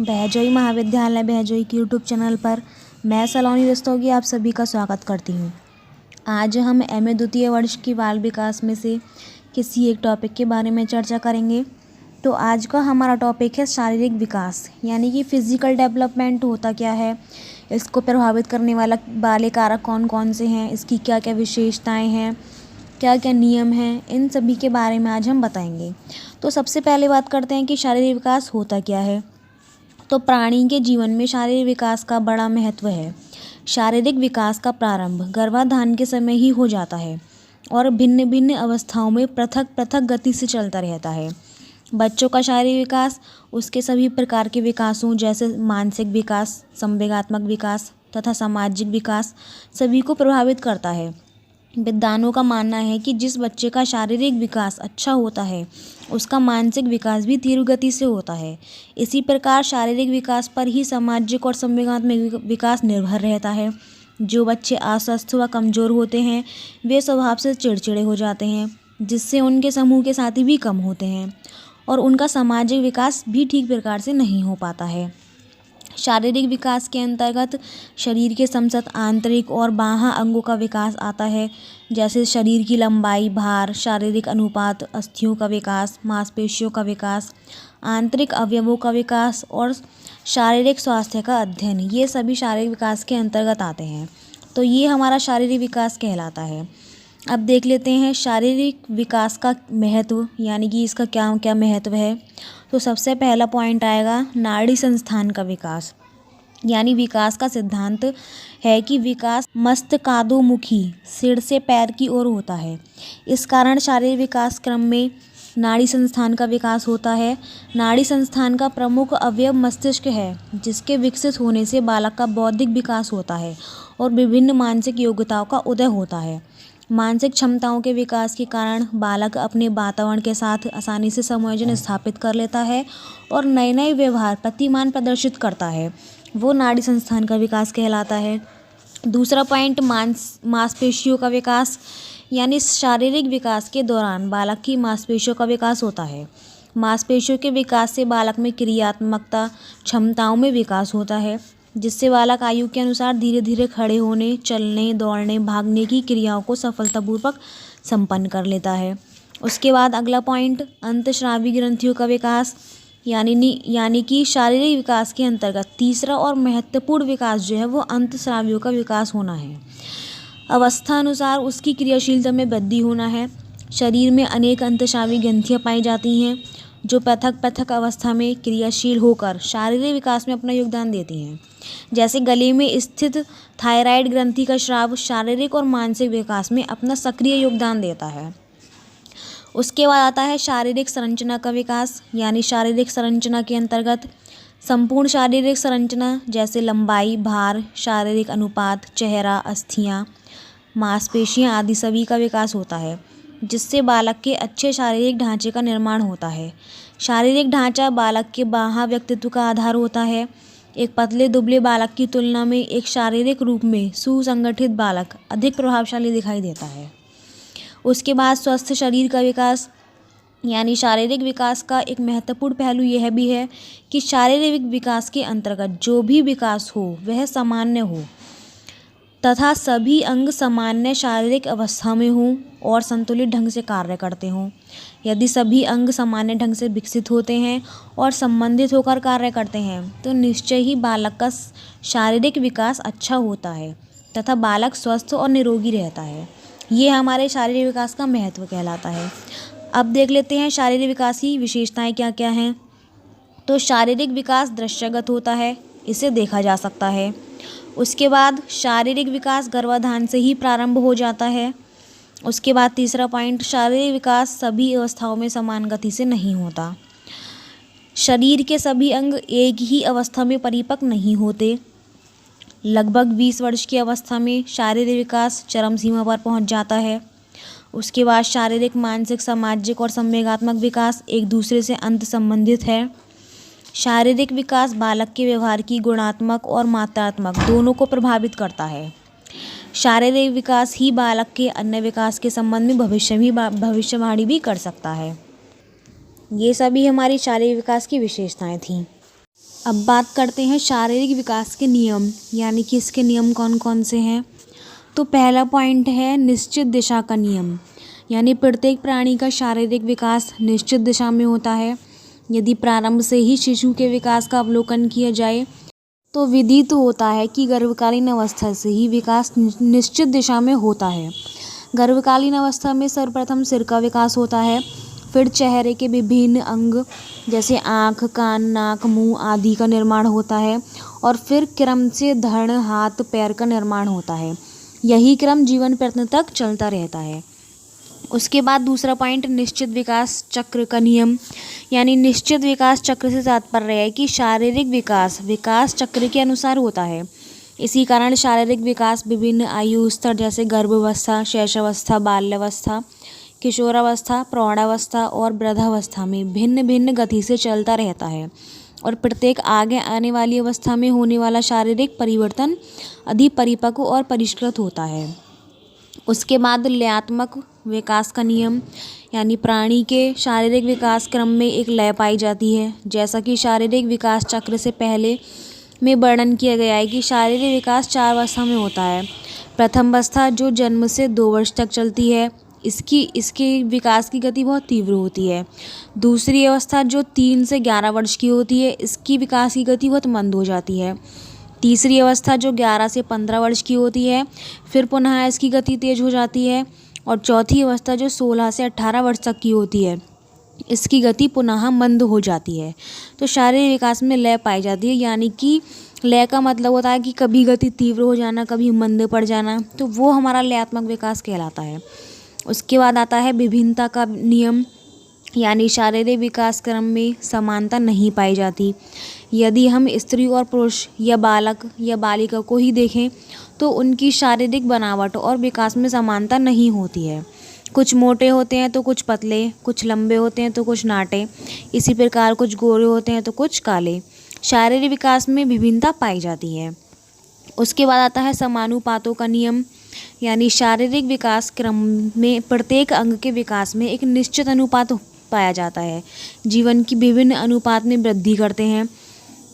बहजोई महाविद्यालय बहजोई के YouTube channel पर मैं सलोनी रस्तोगी आप सभी का स्वागत करती हूँ। आज हम एमए द्वितीय वर्ष की बाल विकास में से किसी एक टॉपिक के बारे में चर्चा करेंगे। तो आज का हमारा टॉपिक है शारीरिक विकास, यानी कि फिज़िकल डेवलपमेंट होता क्या है, इसको प्रभावित करने वाले कारक कौन कौन से हैं, इसकी क्या क्या विशेषताएँ हैं, क्या क्या नियम हैं, इन सभी के बारे में आज हम बताएंगे। तो सबसे पहले बात करते हैं कि शारीरिक विकास होता क्या है। तो प्राणी के जीवन में शारीरिक विकास का बड़ा महत्व है। शारीरिक विकास का प्रारंभ गर्भाधान के समय ही हो जाता है और भिन्न भिन्न अवस्थाओं में पृथक पृथक गति से चलता रहता है। बच्चों का शारीरिक विकास उसके सभी प्रकार के विकासों जैसे मानसिक विकास, संवेगात्मक विकास तथा सामाजिक विकास सभी को प्रभावित करता है। विद्वानों का मानना है कि जिस बच्चे का शारीरिक विकास अच्छा होता है उसका मानसिक विकास भी तीव्र गति से होता है। इसी प्रकार शारीरिक विकास पर ही सामाजिक और संवेगात्मक विकास निर्भर रहता है। जो बच्चे अस्वस्थ व कमज़ोर होते हैं वे स्वभाव से चिड़चिड़े हो जाते हैं, जिससे उनके समूह के साथी भी कम होते हैं और उनका सामाजिक विकास भी ठीक प्रकार से नहीं हो पाता है। शारीरिक विकास के अंतर्गत शरीर के समस्त आंतरिक और बाह्य अंगों का विकास आता है, जैसे शरीर की लंबाई, भार, शारीरिक अनुपात, अस्थियों का विकास, मांसपेशियों का विकास, आंतरिक अवयवों का विकास और शारीरिक स्वास्थ्य का अध्ययन। ये सभी शारीरिक विकास के अंतर्गत आते हैं। तो ये हमारा शारीरिक विकास कहलाता है। अब देख लेते हैं शारीरिक विकास का महत्व, यानी कि इसका क्या क्या महत्व है। तो सबसे पहला पॉइंट आएगा नाड़ी संस्थान का विकास, यानी विकास का सिद्धांत है कि विकास मस्तकादोमुखी सिर से पैर की ओर होता है। इस कारण शारीरिक विकास क्रम में नाड़ी संस्थान का विकास होता है। नाड़ी संस्थान का प्रमुख अवयव मस्तिष्क है, जिसके विकसित होने से बालक का बौद्धिक विकास होता है और विभिन्न मानसिक योग्यताओं का उदय होता है। मानसिक क्षमताओं के विकास के कारण बालक अपने वातावरण के साथ आसानी से समायोजन स्थापित कर लेता है और नए नए व्यवहार प्रतिमान प्रदर्शित करता है। वो नाड़ी संस्थान का विकास कहलाता है। दूसरा पॉइंट मांसपेशियों का विकास, यानी शारीरिक विकास के दौरान बालक की मांसपेशियों का विकास होता है। मांसपेशियों के विकास से बालक में क्रियात्मकता क्षमताओं में विकास होता है, जिससे बालक आयु के अनुसार धीरे धीरे खड़े होने, चलने, दौड़ने, भागने की क्रियाओं को सफलतापूर्वक संपन्न कर लेता है। उसके बाद अगला पॉइंट अंतःस्रावी ग्रंथियों का विकास, यानी कि शारीरिक विकास के अंतर्गत तीसरा और महत्वपूर्ण विकास जो है वो अंतःस्रावियों का विकास होना है। अवस्था अनुसार उसकी क्रियाशीलता में वृद्धि होना है। शरीर में अनेक अंतःस्रावी ग्रंथियाँ पाई जाती हैं जो पृथक पृथक अवस्था में क्रियाशील होकर शारीरिक विकास में अपना योगदान देती हैं। जैसे गले में स्थित थायराइड ग्रंथि का स्राव शारीरिक और मानसिक विकास में अपना सक्रिय योगदान देता है। उसके बाद आता है शारीरिक संरचना का विकास, यानी शारीरिक संरचना के अंतर्गत संपूर्ण शारीरिक संरचना जैसे लंबाई, भार, शारीरिक अनुपात, चेहरा, अस्थियाँ, मांसपेशियाँ आदि सभी का विकास होता है, जिससे बालक के अच्छे शारीरिक ढांचे का निर्माण होता है। शारीरिक ढांचा बालक के बाह्य व्यक्तित्व का आधार होता है। एक पतले दुबले बालक की तुलना में एक शारीरिक रूप में सुसंगठित बालक अधिक प्रभावशाली दिखाई देता है। उसके बाद स्वस्थ शरीर का विकास, यानी शारीरिक विकास का एक महत्वपूर्ण पहलू यह भी है कि शारीरिक विकास के अंतर्गत जो भी विकास हो वह सामान्य हो तथा सभी अंग सामान्य शारीरिक अवस्था में हों और संतुलित ढंग से कार्य करते हों। यदि सभी अंग सामान्य ढंग से विकसित होते हैं और संबंधित होकर कार्य करते हैं तो निश्चय ही बालक का शारीरिक विकास अच्छा होता है तथा बालक स्वस्थ और निरोगी रहता है। ये हमारे शारीरिक विकास का महत्व कहलाता है। अब देख लेते हैं शारीरिक विकास की विशेषताएं क्या क्या हैं। तो शारीरिक विकास दृश्यगत होता है, इसे देखा जा सकता है। उसके बाद शारीरिक विकास गर्भाधान से ही प्रारंभ हो जाता है। उसके बाद तीसरा पॉइंट शारीरिक विकास सभी अवस्थाओं में समान गति से नहीं होता। शरीर के सभी अंग एक ही अवस्था में परिपक्व नहीं होते। लगभग 20 वर्ष की अवस्था में शारीरिक विकास चरम सीमा पर पहुंच जाता है। उसके बाद शारीरिक, मानसिक, सामाजिक और संवेगात्मक विकास एक दूसरे से अंत संबंधित है। शारीरिक विकास बालक के व्यवहार की गुणात्मक और मात्रात्मक दोनों को प्रभावित करता है। शारीरिक विकास ही बालक के अन्य विकास के संबंध में भविष्यवाणी भी कर सकता है। ये सभी हमारी शारीरिक विकास की विशेषताएं थीं। अब बात करते हैं शारीरिक विकास के नियम, यानी कि इसके नियम कौन कौन से हैं। तो पहला पॉइंट है निश्चित दिशा का नियम, यानी प्रत्येक प्राणी का शारीरिक विकास निश्चित दिशा में होता है। यदि प्रारंभ से ही शिशु के विकास का अवलोकन किया जाए तो विदित होता है कि गर्भकालीन अवस्था से ही विकास निश्चित दिशा में होता है। गर्भकालीन अवस्था में सर्वप्रथम सिर का विकास होता है, फिर चेहरे के विभिन्न अंग जैसे आँख, कान, नाक, मुंह आदि का निर्माण होता है और फिर क्रम से धड़, हाथ, पैर का निर्माण होता है। यही क्रम जीवन प्रयत्न तक चलता रहता है। उसके बाद दूसरा पॉइंट निश्चित विकास चक्र का नियम, यानी निश्चित विकास चक्र से तात्पर्य है कि शारीरिक विकास चक्र के अनुसार होता है। इसी कारण शारीरिक विकास विभिन्न आयु स्तर जैसे गर्भावस्था, शैशवावस्था, बाल्यावस्था, किशोरावस्था, प्रौढ़ावस्था और वृद्धावस्था में भिन्न भिन्न गति से चलता रहता है और प्रत्येक आगे आने वाली अवस्था में होने वाला शारीरिक परिवर्तन अधिक परिपक्व और परिष्कृत होता है। उसके बाद लयात्मक विकास का नियम, यानी प्राणी के शारीरिक विकास क्रम में एक लय पाई जाती है। जैसा कि शारीरिक विकास चक्र से पहले में वर्णन किया गया है कि शारीरिक विकास 4 अवस्था में होता है। प्रथम अवस्था जो जन्म से 2 वर्ष तक चलती है, इसके विकास की गति बहुत तीव्र होती है। दूसरी अवस्था जो 3 से 11 वर्ष की होती है, इसकी विकास की गति बहुत मंद हो जाती है। तीसरी अवस्था जो 11 से 15 वर्ष की होती है, फिर पुनः इसकी गति तेज हो जाती है। और चौथी अवस्था जो 16 से 18 वर्ष तक की होती है, इसकी गति पुनः मंद हो जाती है। तो शारीरिक विकास में लय पाई जाती है, यानी कि लय का मतलब होता है कि कभी गति तीव्र हो जाना, कभी मंद पड़ जाना, तो वो हमारा लयात्मक विकास कहलाता है। उसके बाद आता है विभिन्नता का नियम, यानी शारीरिक विकास क्रम में समानता नहीं पाई जाती। यदि हम स्त्री और पुरुष या बालक या बालिका को ही देखें तो उनकी शारीरिक बनावट और विकास में समानता नहीं होती है। कुछ मोटे होते हैं तो कुछ पतले, कुछ लंबे होते हैं तो कुछ नाटे, इसी प्रकार कुछ गोरे होते हैं तो कुछ काले। शारीरिक विकास में विभिन्नता पाई जाती है। उसके बाद आता है समानुपातों का नियम, यानी शारीरिक विकास क्रम में प्रत्येक अंग के विकास में एक निश्चित अनुपात पाया जाता है। जीवन की विभिन्न अनुपात में वृद्धि करते हैं।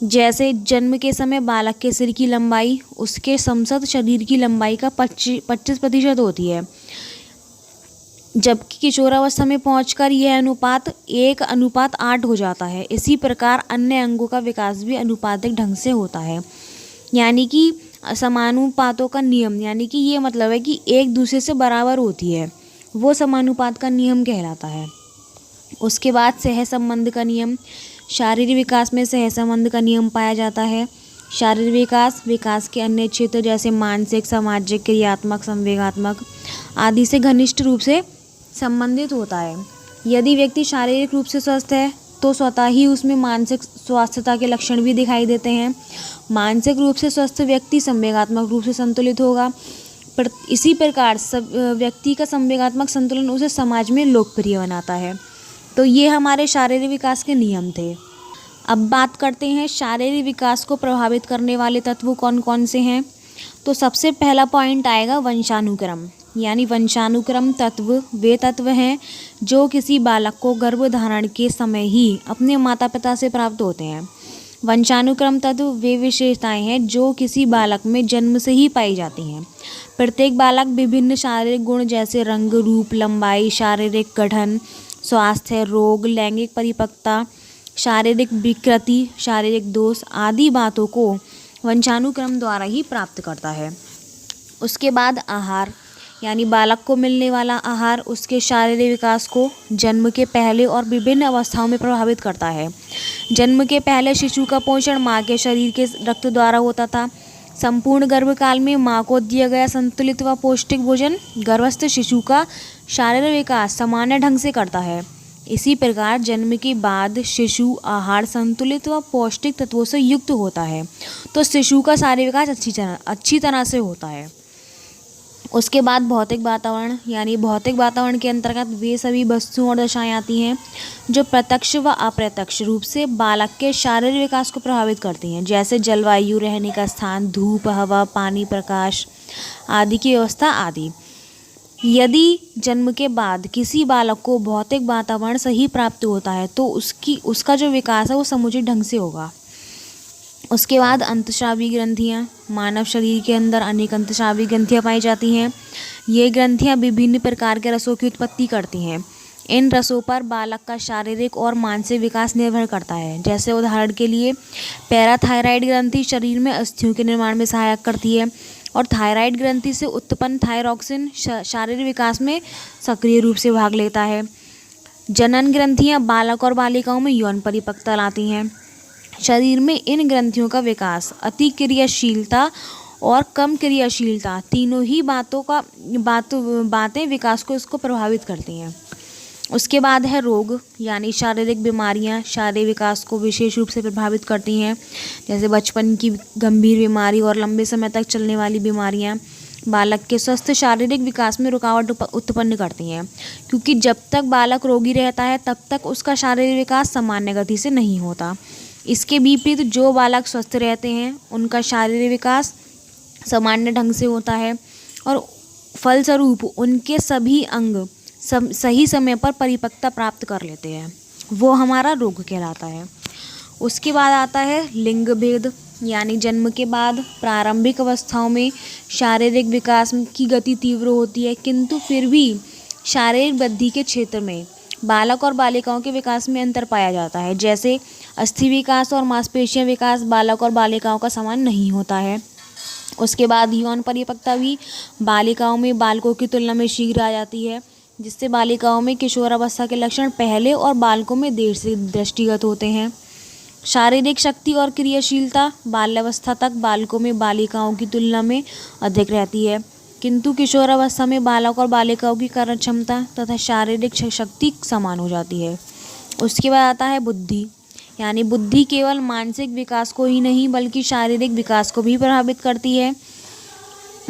जैसे जन्म के समय बालक के सिर की लंबाई उसके समसत शरीर की लंबाई का 25% होती है, जबकि किशोरावस्था में पहुंचकर यह अनुपात 1:8 हो जाता है। इसी प्रकार अन्य अंगों का विकास भी अनुपातिक ढंग से होता है। यानी कि समानुपातों का नियम, यानी कि ये मतलब है कि एक दूसरे से बराबर होती है, वो समानुपात का नियम कहलाता है। उसके बाद सहसंबंध का नियम, शारीरिक विकास में सहसंबंध का नियम पाया जाता है। शारीरिक विकास के अन्य क्षेत्र जैसे मानसिक, सामाजिक, क्रियात्मक, संवेगात्मक आदि से घनिष्ठ रूप से संबंधित होता है। यदि व्यक्ति शारीरिक रूप से स्वस्थ है तो स्वतः ही उसमें मानसिक स्वास्थ्यता के लक्षण भी दिखाई देते हैं। मानसिक रूप से स्वस्थ व्यक्ति संवेगात्मक रूप से संतुलित होगा। पर इसी प्रकार सब व्यक्ति का संवेगात्मक संतुलन उसे समाज में लोकप्रिय बनाता है। तो ये हमारे शारीरिक विकास के नियम थे। अब बात करते हैं शारीरिक विकास को प्रभावित करने वाले तत्व कौन कौन से हैं। तो सबसे पहला पॉइंट आएगा वंशानुक्रम, यानी वंशानुक्रम तत्व वे तत्व हैं जो किसी बालक को गर्भधारण के समय ही अपने माता पिता से प्राप्त होते हैं। वंशानुक्रम तत्व वे विशेषताएं हैं जो किसी बालक में जन्म से ही पाई जाती हैं। प्रत्येक बालक विभिन्न शारीरिक गुण जैसे रंग, रूप, लंबाई, शारीरिक गठन, स्वास्थ्य, रोग, लैंगिक परिपक्वता, शारीरिक विकृति, शारीरिक दोष आदि बातों को वंशानुक्रम द्वारा ही प्राप्त करता है। उसके बाद आहार, यानी बालक को मिलने वाला आहार उसके शारीरिक विकास को जन्म के पहले और विभिन्न अवस्थाओं में प्रभावित करता है। जन्म के पहले शिशु का पोषण माँ के शरीर के रक्त द्वारा होता था। संपूर्ण गर्भकाल में माँ को दिया गया संतुलित व पौष्टिक भोजन गर्भस्थ शिशु का शारीरिक विकास सामान्य ढंग से करता है। इसी प्रकार जन्म के बाद शिशु आहार संतुलित व पौष्टिक तत्वों से युक्त होता है तो शिशु का शारीरिक विकास अच्छी तरह से होता है। उसके बाद भौतिक वातावरण, यानी भौतिक वातावरण के अंतर्गत वे सभी वस्तुएं और दशाएं आती हैं जो प्रत्यक्ष व अप्रत्यक्ष रूप से बालक के शारीरिक विकास को प्रभावित करती हैं, जैसे जलवायु, रहने का स्थान, धूप, हवा, पानी, प्रकाश आदि की व्यवस्था आदि। यदि जन्म के बाद किसी बालक को भौतिक वातावरण सही प्राप्त होता है तो उसका जो विकास है वो समुचित ढंग से होगा। उसके बाद अंतःस्रावी ग्रंथियाँ। मानव शरीर के अंदर अनेक अंतःस्रावी ग्रंथियाँ पाई जाती हैं। ये ग्रंथियाँ विभिन्न प्रकार के रसों की उत्पत्ति करती हैं। इन रसों पर बालक का शारीरिक और मानसिक विकास निर्भर करता है। जैसे उदाहरण के लिए पैराथायराइड ग्रंथि शरीर में अस्थियों के निर्माण में सहायक करती है और थायराइड ग्रंथि से उत्पन्न थायरॉक्सिन शारीरिक विकास में सक्रिय रूप से भाग लेता है। जनन ग्रंथियाँ बालक और बालिकाओं में यौन परिपक्वता लाती हैं। शरीर में इन ग्रंथियों का विकास अति क्रियाशीलता और कम क्रियाशीलता तीनों ही बातें विकास को इसको प्रभावित करती हैं। उसके बाद है रोग, यानी शारीरिक बीमारियां शारीरिक विकास को विशेष रूप से प्रभावित करती हैं। जैसे बचपन की गंभीर बीमारी और लंबे समय तक चलने वाली बीमारियां बालक के स्वस्थ शारीरिक विकास में रुकावट उत्पन्न करती हैं, क्योंकि जब तक बालक रोगी रहता है तब तक उसका शारीरिक विकास सामान्य गति से नहीं होता। इसके विपरीत जो बालक स्वस्थ रहते हैं उनका शारीरिक विकास सामान्य ढंग से होता है और फलस्वरूप उनके सभी अंग सही समय पर परिपक्वता प्राप्त कर लेते हैं। वो हमारा रोग कहलाता है। उसके बाद आता है लिंग भेद, यानी जन्म के बाद प्रारंभिक अवस्थाओं में शारीरिक विकास की गति तीव्र होती है, किंतु फिर भी शारीरिक वृद्धि के क्षेत्र में बालक और बालिकाओं के विकास में अंतर पाया जाता है। जैसे अस्थि विकास और मांसपेशियां विकास बालक और बालिकाओं का समान नहीं होता है। उसके बाद यौन परिपक्वता भी बालिकाओं में बालकों की तुलना में शीघ्र आ जाती है, जिससे बालिकाओं में किशोरावस्था के लक्षण पहले और बालकों में देर से दृष्टिगत होते हैं। शारीरिक शक्ति और क्रियाशीलता बाल्यावस्था तक बालकों में बालिकाओं की तुलना में अधिक रहती है, किंतु किशोरावस्था में बालक और बालिकाओं की कार्य क्षमता तथा शारीरिक शक्ति समान हो जाती है। उसके बाद आता है बुद्धि, यानी बुद्धि केवल मानसिक विकास को ही नहीं बल्कि शारीरिक विकास को भी प्रभावित करती है।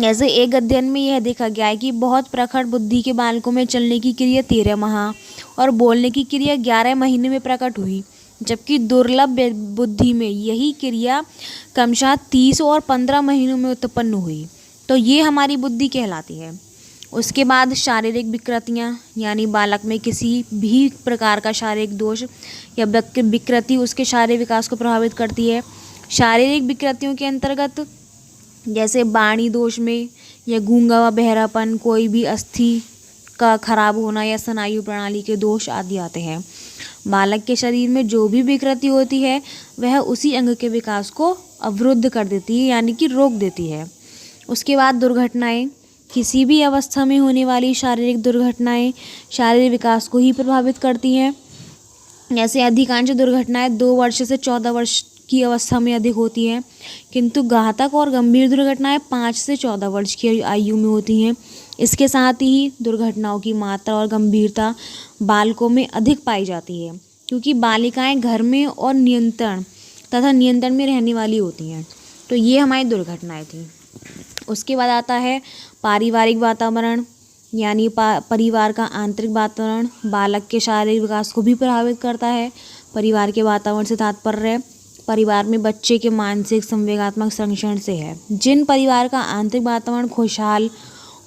जैसे एक अध्ययन में यह देखा गया है कि बहुत प्रखर बुद्धि के बालकों में चलने की क्रिया 13 माह और बोलने की क्रिया 11 महीने में प्रकट हुई, जबकि दुर्लभ बुद्धि में यही क्रिया क्रमशः 30 और 15 महीनों में उत्पन्न हुई। तो ये हमारी बुद्धि कहलाती है। उसके बाद शारीरिक विकृतियाँ, यानी बालक में किसी भी प्रकार का शारीरिक दोष या विकृति उसके शारीरिक विकास को प्रभावित करती है। शारीरिक विकृतियों के अंतर्गत जैसे वाणी दोष में या गूंगा व बहरापन, कोई भी अस्थि का खराब होना या स्नायु प्रणाली के दोष आदि आते हैं। बालक के शरीर में जो भी विकृति होती है वह उसी अंग के विकास को अवरुद्ध कर देती है, यानी कि रोक देती है। उसके बाद दुर्घटनाएं, किसी भी अवस्था में होने वाली शारीरिक दुर्घटनाएं शारीरिक विकास को ही प्रभावित करती हैं। जैसे अधिकांश दुर्घटनाएं 2 वर्ष से 14 वर्ष की अवस्था में अधिक होती हैं, किंतु घातक और गंभीर दुर्घटनाएं 5 से 14 वर्ष की आयु में होती हैं। इसके साथ ही दुर्घटनाओं की मात्रा और गंभीरता बालकों में अधिक पाई जाती है, क्योंकि बालिकाएं घर में और नियंत्रण में रहने वाली होती हैं। तो ये हमारी दुर्घटनाएं थी। उसके बाद आता है पारिवारिक वातावरण, यानी परिवार का आंतरिक वातावरण बालक के शारीरिक विकास को भी प्रभावित करता है। परिवार के वातावरण से तात्पर्य परिवार में बच्चे के मानसिक संवेगात्मक संरक्षण से है। जिन परिवार का आंतरिक वातावरण खुशहाल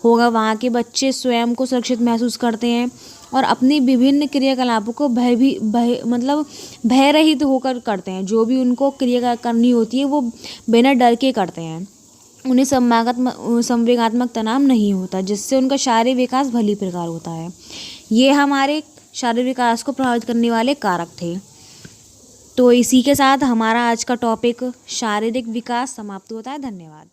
होगा वहाँ के बच्चे स्वयं को सुरक्षित महसूस करते हैं और अपनी विभिन्न क्रियाकलापों को भय रहित होकर करते हैं। जो भी उनको क्रिया करनी होती है वो बिना डर के करते हैं। उन्हें संवेगात्मक तनाव नहीं होता, जिससे उनका शारीरिक विकास भली प्रकार होता है। ये हमारे शारीरिक विकास को प्रभावित करने वाले कारक थे। तो इसी के साथ हमारा आज का टॉपिक शारीरिक विकास समाप्त होता है। धन्यवाद।